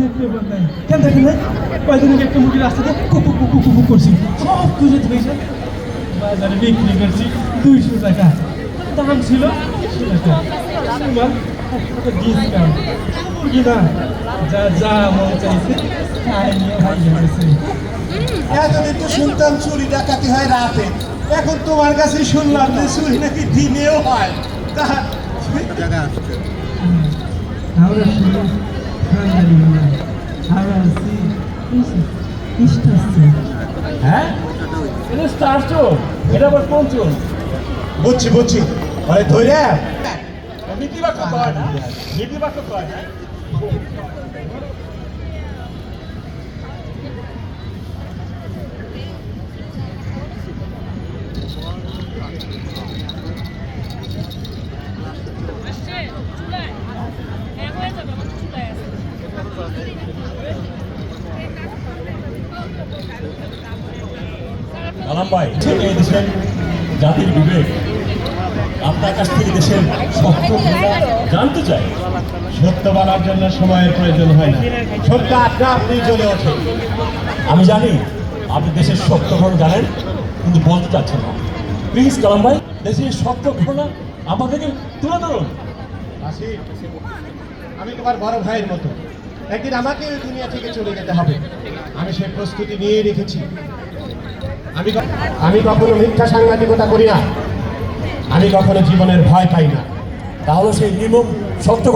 দেখতে নাই কেন দেখেন নাই কয়দিন আগে একটা মুরগি রাস্তাতে কুকু কুকু কুকু করছি সব খুঁজে ধরেছে বাজারে বিক্রি করছি 200 টাকা দাম ছিল 100 টাকা আমার ডিসকাউন্ট মুরগি না যা যা মন চাইছে তাই নিয়ে ভাই গেছে। এতদিন তো শুনতাম চুরি ডাকাতি হয় রাতে, এখন তোমার কাছে শুনলাম যে চুরি নাকি দিনেও হয়। তা আমরা শুনে খানদানি না আমরা আছি ইস্টাসি। হ্যাঁ এটা স্টার স্টোর, এটা আবার কোন চোর? বুঝছি বুঝছি, আরে ধরে নীতিবাক্য কয় না, নীতিবাক্য কয় না। আলাম ভাই, এই দেশের জাতির বিবেক আপনার কাছ থেকে দেশের সত্য জানতে চাই। সত্য বলার জন্য সময়ের প্রয়োজন হয় না, সত্য আপনা আপনি জ্বলে ওঠে। আমি জানি আপনি দেশের সত্য ঘটনা জানেন, কিন্তু বলতে চাচ্ছেন না। প্লিজ কালাম ভাই, দেশের সত্য ঘটনা আমাদেরকে তুলে ধরুন। আসিফ, আমি তোমার বড় ভাইয়ের মতো, একদিন আমাকে ওই দুনিয়া থেকে চলে যেতে হবে। আমি সেই প্রস্তুতি নিয়ে রেখেছি। আমি কখনো মিথ্যা সাংবাদিকতা করি না, আমি কখনো জীবনের ভয় পাই না। তাহলে সেই নির্মম সত্য